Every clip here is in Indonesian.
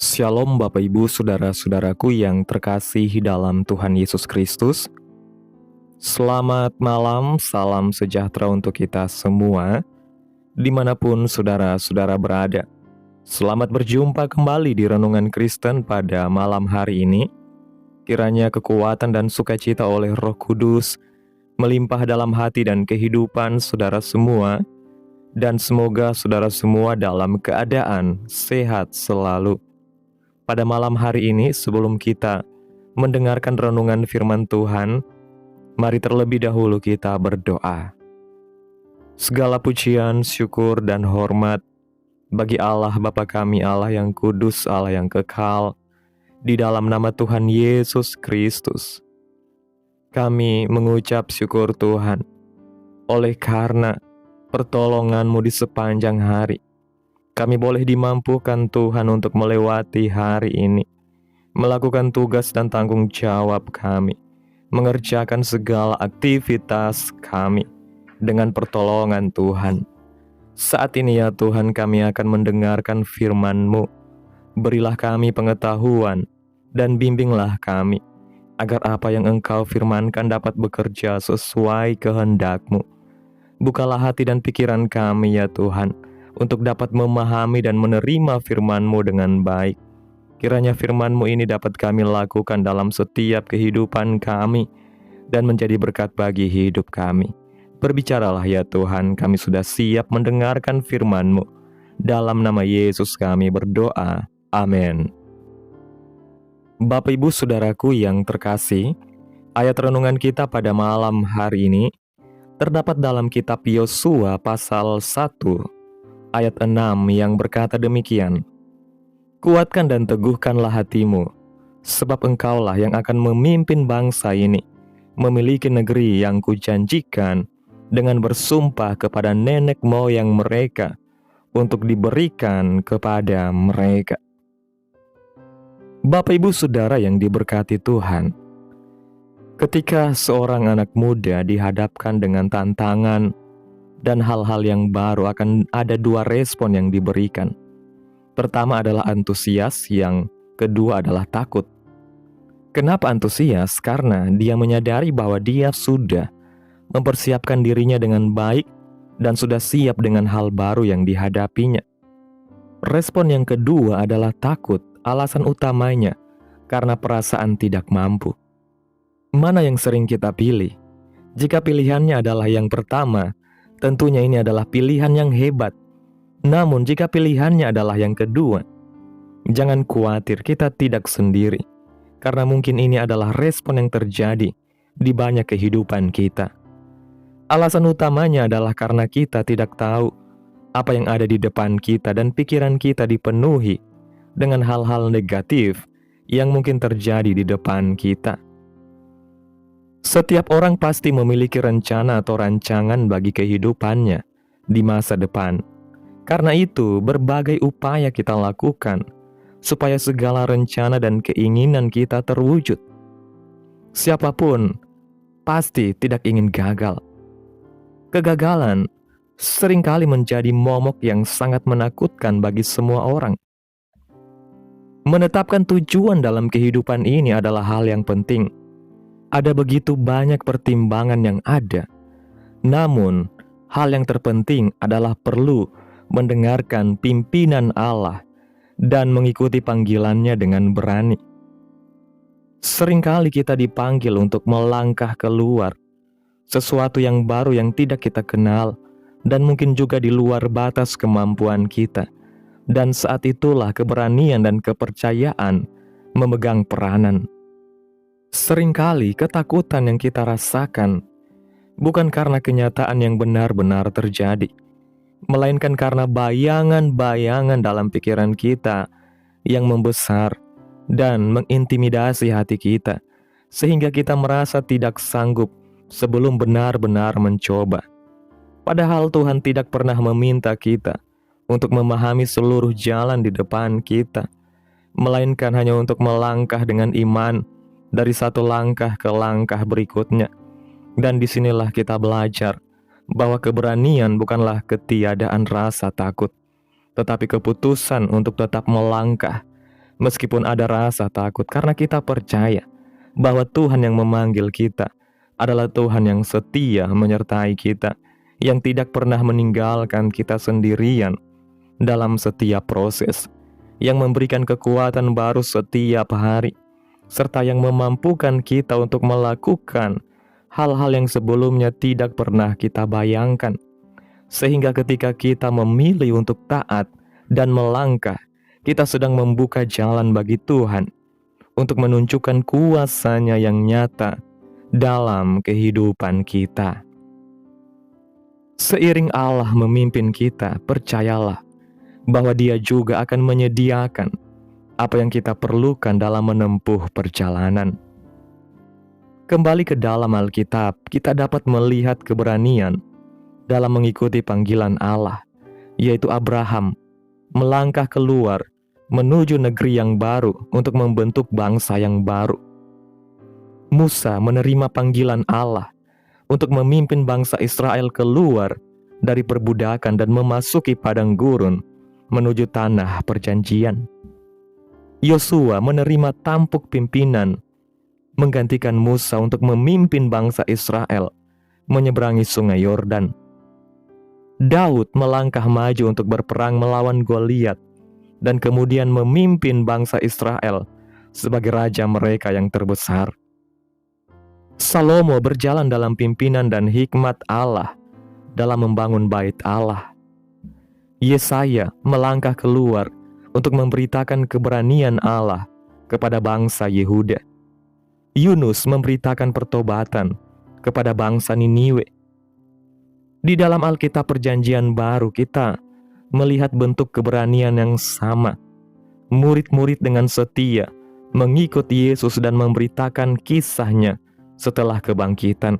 Shalom Bapak Ibu Saudara-saudaraku yang terkasih dalam Tuhan Yesus Kristus. Selamat malam, salam sejahtera untuk kita semua, dimanapun saudara-saudara berada. Selamat berjumpa kembali di Renungan Kristen pada malam hari ini. Kiranya kekuatan dan sukacita oleh Roh Kudus melimpah dalam hati dan kehidupan saudara semua, dan semoga saudara semua dalam keadaan sehat selalu. Pada malam hari ini, sebelum kita mendengarkan renungan firman Tuhan, mari terlebih dahulu kita berdoa. Segala pujian, syukur, dan hormat bagi Allah Bapa kami, Allah yang kudus, Allah yang kekal, di dalam nama Tuhan Yesus Kristus. Kami mengucap syukur Tuhan, oleh karena pertolongan-Mu di sepanjang hari. Kami boleh dimampukan Tuhan untuk melewati hari ini, melakukan tugas dan tanggung jawab kami, mengerjakan segala aktivitas kami dengan pertolongan Tuhan. Saat ini ya Tuhan, kami akan mendengarkan firman-Mu. Berilah kami pengetahuan dan bimbinglah kami, agar apa yang Engkau firmankan dapat bekerja sesuai kehendak-Mu. Bukalah hati dan pikiran kami ya Tuhan, untuk dapat memahami dan menerima firman-Mu dengan baik. Kiranya firman-Mu ini dapat kami lakukan dalam setiap kehidupan kami, dan menjadi berkat bagi hidup kami. Berbicaralah ya Tuhan, kami sudah siap mendengarkan firman-Mu. Dalam nama Yesus kami berdoa, amin. Bapak Ibu Saudaraku yang terkasih, ayat renungan kita pada malam hari ini terdapat dalam kitab Yosua pasal 1, ayat 6 yang berkata demikian. Kuatkan dan teguhkanlah hatimu, sebab engkaulah yang akan memimpin bangsa ini, memiliki negeri yang kujanjikan dengan bersumpah kepada nenek moyang mereka, untuk diberikan kepada mereka. Bapak Ibu Saudara yang diberkati Tuhan, ketika seorang anak muda dihadapkan dengan tantangan dan hal-hal yang baru, akan ada dua respon yang diberikan. Pertama adalah antusias, yang kedua adalah takut. Kenapa antusias? Karena dia menyadari bahwa dia sudah mempersiapkan dirinya dengan baik dan sudah siap dengan hal baru yang dihadapinya. Respon yang kedua adalah takut. Alasan utamanya karena perasaan tidak mampu. Mana yang sering kita pilih? Jika pilihannya adalah yang pertama, tentunya ini adalah pilihan yang hebat. Namun jika pilihannya adalah yang kedua, jangan khawatir, kita tidak sendiri. Karena mungkin ini adalah respon yang terjadi di banyak kehidupan kita. Alasan utamanya adalah karena kita tidak tahu apa yang ada di depan kita, dan pikiran kita dipenuhi dengan hal-hal negatif yang mungkin terjadi di depan kita. Setiap orang pasti memiliki rencana atau rancangan bagi kehidupannya di masa depan. Karena itu, berbagai upaya kita lakukan supaya segala rencana dan keinginan kita terwujud. Siapapun pasti tidak ingin gagal. Kegagalan seringkali menjadi momok yang sangat menakutkan bagi semua orang. Menetapkan tujuan dalam kehidupan ini adalah hal yang penting. Ada begitu banyak pertimbangan yang ada. Namun, hal yang terpenting adalah perlu mendengarkan pimpinan Allah dan mengikuti panggilannya dengan berani. Seringkali kita dipanggil untuk melangkah keluar sesuatu yang baru yang tidak kita kenal, dan mungkin juga di luar batas kemampuan kita. Dan saat itulah keberanian dan kepercayaan memegang peranan. Seringkali ketakutan yang kita rasakan bukan karena kenyataan yang benar-benar terjadi, melainkan karena bayangan-bayangan dalam pikiran kita yang membesar dan mengintimidasi hati kita, sehingga kita merasa tidak sanggup sebelum benar-benar mencoba. Padahal Tuhan tidak pernah meminta kita untuk memahami seluruh jalan di depan kita, melainkan hanya untuk melangkah dengan iman dari satu langkah ke langkah berikutnya. Dan disinilah kita belajar bahwa keberanian bukanlah ketiadaan rasa takut, tetapi keputusan untuk tetap melangkah, Meskipun ada rasa takut karena kita percaya bahwa Tuhan yang memanggil kita adalah Tuhan yang setia menyertai kita, yang tidak pernah meninggalkan kita sendirian dalam setiap proses, yang memberikan kekuatan baru setiap hari, serta yang memampukan kita untuk melakukan hal-hal yang sebelumnya tidak pernah kita bayangkan. Sehingga ketika kita memilih untuk taat dan melangkah, kita sedang membuka jalan bagi Tuhan untuk menunjukkan kuasa-Nya yang nyata dalam kehidupan kita. Seiring Allah memimpin kita, percayalah bahwa Dia juga akan menyediakan apa yang kita perlukan dalam menempuh perjalanan. Kembali ke dalam Alkitab, kita dapat melihat keberanian dalam mengikuti panggilan Allah, yaitu Abraham melangkah keluar menuju negeri yang baru untuk membentuk bangsa yang baru. Musa menerima panggilan Allah untuk memimpin bangsa Israel keluar dari perbudakan dan memasuki padang gurun menuju tanah perjanjian. Yosua menerima tampuk pimpinan menggantikan Musa untuk memimpin bangsa Israel menyeberangi sungai Yordan. Daud melangkah maju untuk berperang melawan Goliat dan kemudian memimpin bangsa Israel sebagai raja mereka yang terbesar. Salomo berjalan dalam pimpinan dan hikmat Allah dalam membangun bait Allah. Yesaya melangkah keluar untuk memberitakan keberanian Allah kepada bangsa Yehuda. Yunus memberitakan pertobatan kepada bangsa Niniwe. Di dalam Alkitab Perjanjian Baru kita melihat bentuk keberanian yang sama. Murid-murid dengan setia mengikut Yesus dan memberitakan kisah-Nya setelah kebangkitan.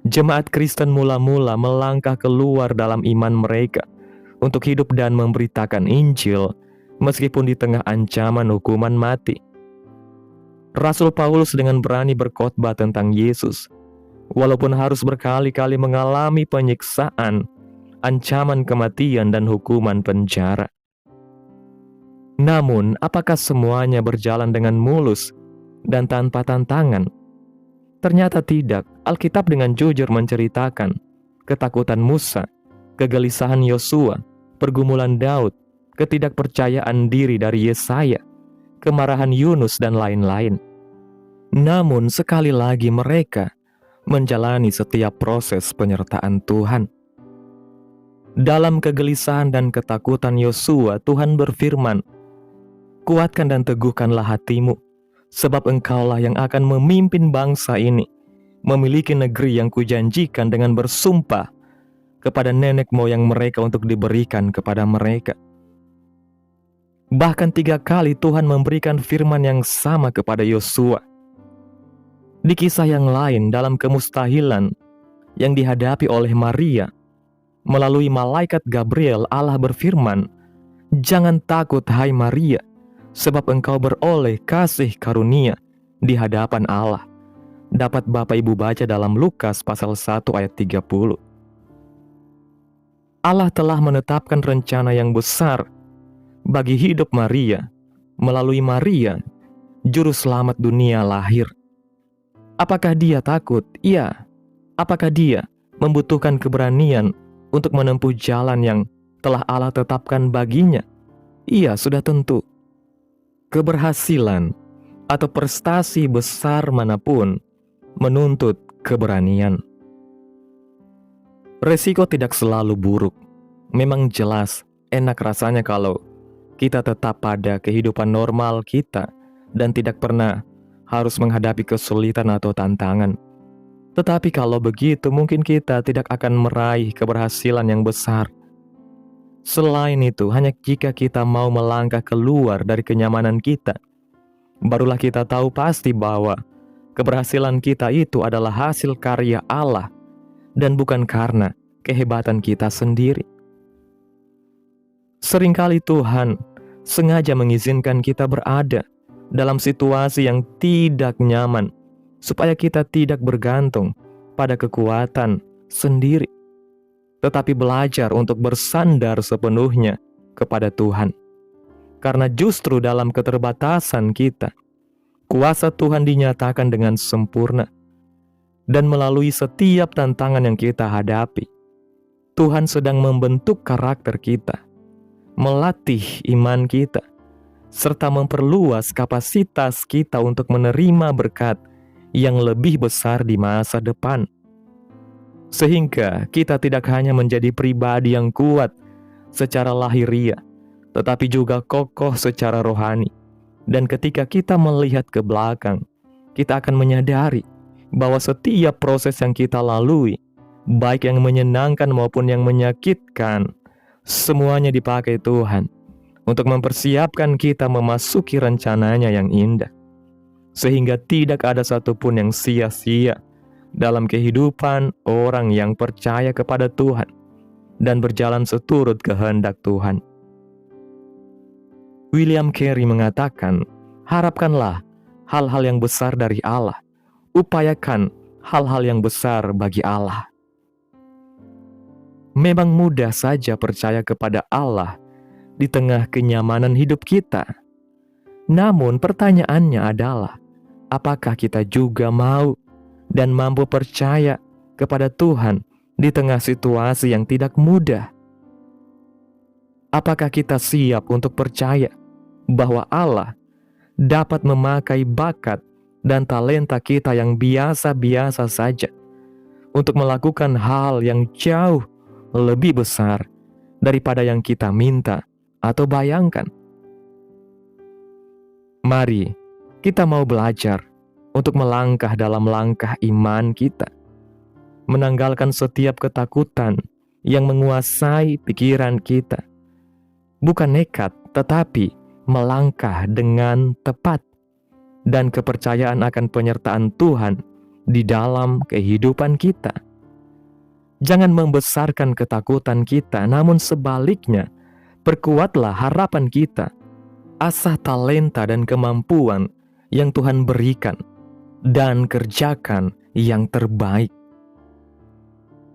Jemaat Kristen mula-mula melangkah keluar dalam iman mereka untuk hidup dan memberitakan Injil meskipun di tengah ancaman hukuman mati. Rasul Paulus dengan berani berkhotbah tentang Yesus, walaupun harus berkali-kali mengalami penyiksaan, ancaman kematian dan hukuman penjara. Namun, apakah semuanya berjalan dengan mulus dan tanpa tantangan? Ternyata tidak. Alkitab dengan jujur menceritakan ketakutan Musa, kegelisahan Yosua, pergumulan Daud, ketidakpercayaan diri dari Yesaya, kemarahan Yunus, dan lain-lain. Namun sekali lagi mereka menjalani setiap proses penyertaan Tuhan. Dalam kegelisahan dan ketakutan Yosua, Tuhan berfirman, "Kuatkan dan teguhkanlah hatimu, sebab engkaulah yang akan memimpin bangsa ini, memiliki negeri yang kujanjikan dengan bersumpah kepada nenek moyang mereka untuk diberikan kepada mereka." Bahkan 3 kali Tuhan memberikan firman yang sama kepada Yosua. Di kisah yang lain, dalam kemustahilan yang dihadapi oleh Maria, melalui malaikat Gabriel, Allah berfirman, "Jangan takut, hai Maria, sebab engkau beroleh kasih karunia di hadapan Allah." Dapat Bapak Ibu baca dalam Lukas pasal 1 ayat 30. Allah telah menetapkan rencana yang besar bagi hidup Maria. Melalui Maria, juru selamat dunia lahir. Apakah dia takut? Iya. Apakah dia membutuhkan keberanian untuk menempuh jalan yang telah Allah tetapkan baginya? Iya, sudah tentu. Keberhasilan atau prestasi besar manapun menuntut keberanian. Resiko tidak selalu buruk. Memang jelas enak rasanya kalau kita tetap pada kehidupan normal kita dan tidak pernah harus menghadapi kesulitan atau tantangan. Tetapi kalau begitu, mungkin kita tidak akan meraih keberhasilan yang besar. Selain itu, hanya jika kita mau melangkah keluar dari kenyamanan kita, barulah kita tahu pasti bahwa keberhasilan kita itu adalah hasil karya Allah dan bukan karena kehebatan kita sendiri. Seringkali Tuhan sengaja mengizinkan kita berada dalam situasi yang tidak nyaman, supaya kita tidak bergantung pada kekuatan sendiri, tetapi belajar untuk bersandar sepenuhnya kepada Tuhan. Karena justru dalam keterbatasan kita, kuasa Tuhan dinyatakan dengan sempurna. Dan melalui setiap tantangan yang kita hadapi, Tuhan sedang membentuk karakter kita, melatih iman kita, serta memperluas kapasitas kita untuk menerima berkat yang lebih besar di masa depan. Sehingga kita tidak hanya menjadi pribadi yang kuat secara lahiriah, tetapi juga kokoh secara rohani. Dan ketika kita melihat ke belakang, kita akan menyadari bahwa setiap proses yang kita lalui, baik yang menyenangkan maupun yang menyakitkan, semuanya dipakai Tuhan untuk mempersiapkan kita memasuki rencananya yang indah. Sehingga tidak ada satupun yang sia-sia dalam kehidupan orang yang percaya kepada Tuhan dan berjalan seturut kehendak Tuhan. William Carey mengatakan, harapkanlah hal-hal yang besar dari Allah. Upayakan hal-hal yang besar bagi Allah. Memang mudah saja percaya kepada Allah di tengah kenyamanan hidup kita. Namun pertanyaannya adalah, apakah kita juga mau dan mampu percaya kepada Tuhan di tengah situasi yang tidak mudah? Apakah kita siap untuk percaya bahwa Allah dapat memakai bakat dan talenta kita yang biasa-biasa saja untuk melakukan hal yang jauh lebih besar daripada yang kita minta atau bayangkan? Mari kita mau belajar untuk melangkah dalam langkah iman kita, menanggalkan setiap ketakutan yang menguasai pikiran kita. Bukan nekat, tetapi melangkah dengan tepat dan kepercayaan akan penyertaan Tuhan di dalam kehidupan kita. Jangan membesarkan ketakutan kita, namun sebaliknya, perkuatlah harapan kita, asah talenta dan kemampuan yang Tuhan berikan, dan kerjakan yang terbaik.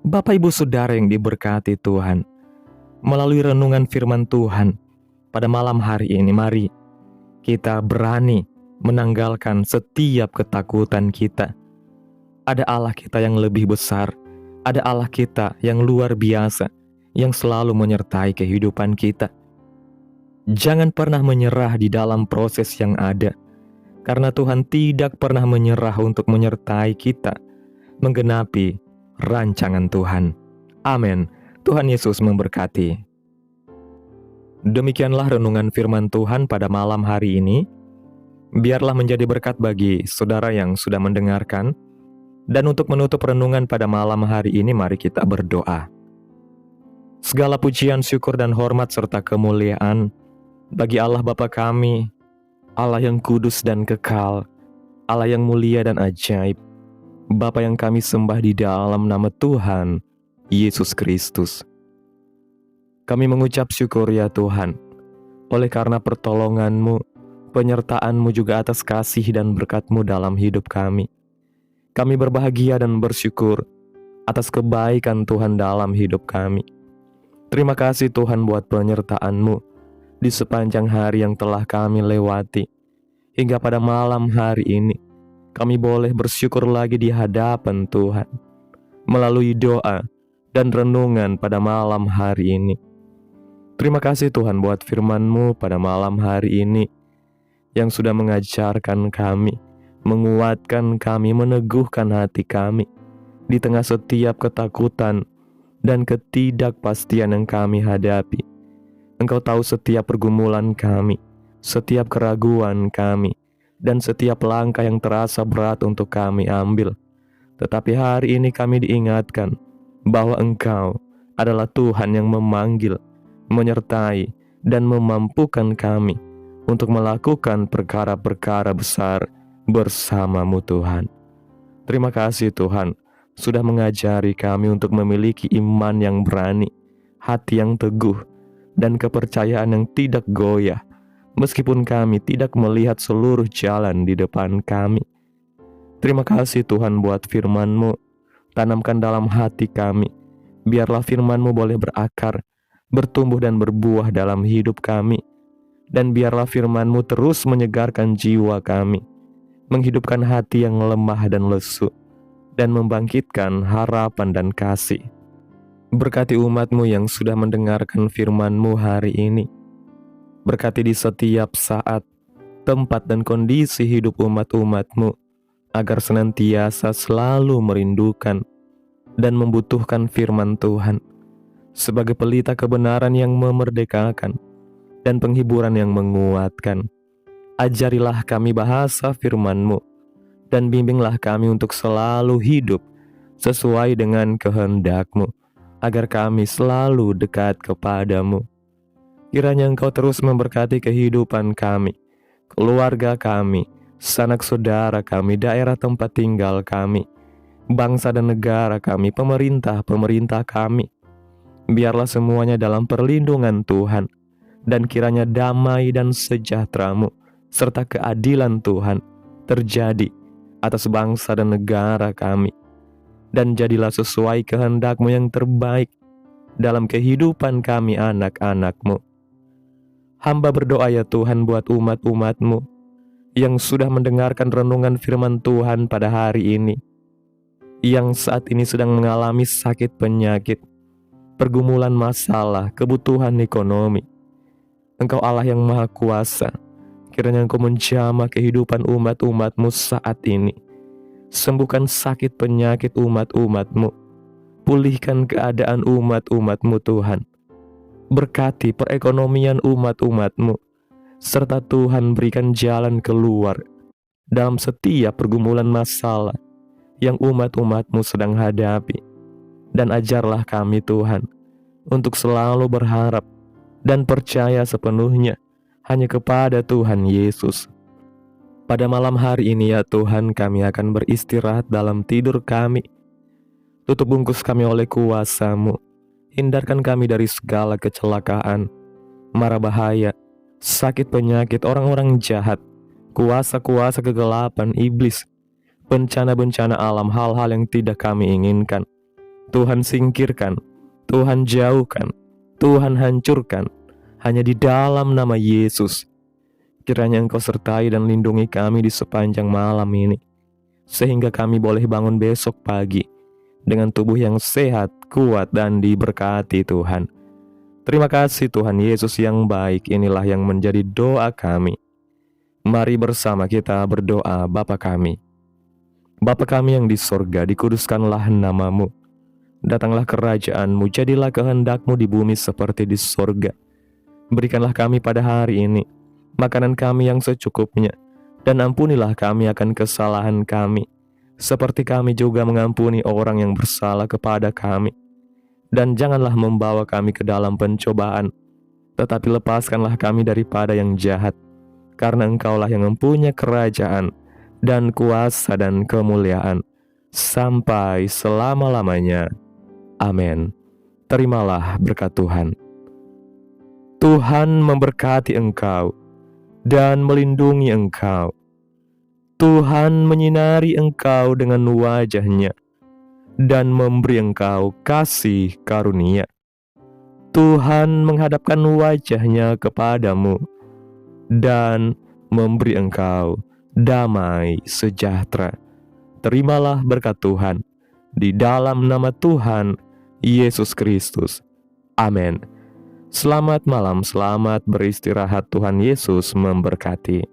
Bapak Ibu Saudara yang diberkati Tuhan, melalui renungan firman Tuhan pada malam hari ini, mari kita berani menanggalkan setiap ketakutan kita. Ada Allah kita yang lebih besar, ada Allah kita yang luar biasa, yang selalu menyertai kehidupan kita. Jangan pernah menyerah di dalam proses yang ada, karena Tuhan tidak pernah menyerah untuk menyertai kita, menggenapi rancangan Tuhan. Amin. Tuhan Yesus memberkati. Demikianlah renungan firman Tuhan pada malam hari ini. Biarlah menjadi berkat bagi saudara yang sudah mendengarkan. Dan untuk menutup renungan pada malam hari ini, mari kita berdoa. Segala pujian, syukur, dan hormat serta kemuliaan bagi Allah Bapa kami, Allah yang kudus dan kekal, Allah yang mulia dan ajaib, Bapa yang kami sembah di dalam nama Tuhan Yesus Kristus. Kami mengucap syukur ya Tuhan, oleh karena pertolongan-Mu, penyertaan-Mu juga atas kasih dan berkat-Mu dalam hidup kami. Kami berbahagia dan bersyukur atas kebaikan Tuhan dalam hidup kami. Terima kasih Tuhan buat penyertaan-Mu di sepanjang hari yang telah kami lewati. Hingga pada malam hari ini, kami boleh bersyukur lagi di hadapan Tuhan, melalui doa dan renungan pada malam hari ini. Terima kasih Tuhan buat firman-Mu pada malam hari ini, yang sudah mengajarkan kami, menguatkan kami, meneguhkan hati kami di tengah setiap ketakutan dan ketidakpastian yang kami hadapi. Engkau tahu setiap pergumulan kami, setiap keraguan kami, dan setiap langkah yang terasa berat untuk kami ambil. Tetapi hari ini kami diingatkan bahwa Engkau adalah Tuhan yang memanggil, menyertai, dan memampukan kami untuk melakukan perkara-perkara besar bersama-Mu Tuhan. Terima kasih Tuhan, sudah mengajari kami untuk memiliki iman yang berani, hati yang teguh, dan kepercayaan yang tidak goyah, meskipun kami tidak melihat seluruh jalan di depan kami. Terima kasih Tuhan buat firman-Mu, tanamkan dalam hati kami, biarlah firman-Mu boleh berakar, bertumbuh dan berbuah dalam hidup kami, Dan biarlah firman-Mu terus menyegarkan jiwa kami, menghidupkan hati yang lemah dan lesu, dan membangkitkan harapan dan kasih. Berkati umat-Mu yang sudah mendengarkan firman-Mu hari ini. Berkati di setiap saat, tempat dan kondisi hidup umat-umat-Mu, agar senantiasa selalu merindukan dan membutuhkan firman Tuhan sebagai pelita kebenaran yang memerdekakan dan penghiburan yang menguatkan. Ajarilah kami bahasa firman-Mu, dan bimbinglah kami untuk selalu hidup sesuai dengan kehendak-Mu, agar kami selalu dekat kepadamu. Kiranya Engkau terus memberkati kehidupan kami, keluarga kami, sanak saudara kami, daerah tempat tinggal kami, bangsa dan negara kami, pemerintah kami. Biarlah semuanya dalam perlindungan Tuhan, dan kiranya damai dan sejahtera-Mu serta keadilan Tuhan terjadi atas bangsa dan negara kami. Dan jadilah sesuai kehendak-Mu yang terbaik dalam kehidupan kami anak-anak-Mu. Hamba berdoa ya Tuhan buat umat-umat-Mu yang sudah mendengarkan renungan firman Tuhan pada hari ini, yang saat ini sedang mengalami sakit penyakit, pergumulan masalah, kebutuhan ekonomi. Engkau Allah yang Maha Kuasa, kiranya Engkau menjamah kehidupan umat-umat-Mu saat ini. Sembuhkan sakit penyakit umat-umat-Mu, pulihkan keadaan umat-umat-Mu Tuhan. Berkati perekonomian umat-umat-Mu, serta Tuhan berikan jalan keluar dalam setiap pergumulan masalah yang umat-umat-Mu sedang hadapi. Dan ajarlah kami Tuhan untuk selalu berharap dan percaya sepenuhnya hanya kepada Tuhan Yesus. Pada malam hari ini ya Tuhan, kami akan beristirahat dalam tidur kami. Tutup bungkus kami oleh kuasa-Mu. Hindarkan kami dari segala kecelakaan, mara bahaya, sakit penyakit, orang-orang jahat, kuasa-kuasa kegelapan, iblis, bencana-bencana alam, hal-hal yang tidak kami inginkan. Tuhan singkirkan, Tuhan jauhkan, Tuhan hancurkan, hanya di dalam nama Yesus. Kiranya Engkau sertai dan lindungi kami di sepanjang malam ini, sehingga kami boleh bangun besok pagi dengan tubuh yang sehat, kuat, dan diberkati Tuhan. Terima kasih Tuhan Yesus yang baik. Inilah yang menjadi doa kami. Mari bersama kita berdoa. Bapa kami, Bapa kami yang di sorga, dikuduskanlah nama-Mu. Datanglah kerajaan-Mu, jadilah kehendak-Mu di bumi seperti di sorga. Berikanlah kami pada hari ini makanan kami yang secukupnya, dan ampunilah kami akan kesalahan kami, seperti kami juga mengampuni orang yang bersalah kepada kami. Dan janganlah membawa kami ke dalam pencobaan, tetapi lepaskanlah kami daripada yang jahat, karena Engkaulah yang mempunyai kerajaan dan kuasa dan kemuliaan sampai selama-lamanya. Amin. Terimalah berkat Tuhan. Tuhan memberkati engkau dan melindungi engkau. Tuhan menyinari engkau dengan wajah-Nya dan memberi engkau kasih karunia. Tuhan menghadapkan wajah-Nya kepadamu dan memberi engkau damai sejahtera. Terimalah berkat Tuhan di dalam nama Tuhan Yesus Kristus. Amin. Selamat malam, selamat beristirahat. Tuhan Yesus memberkati.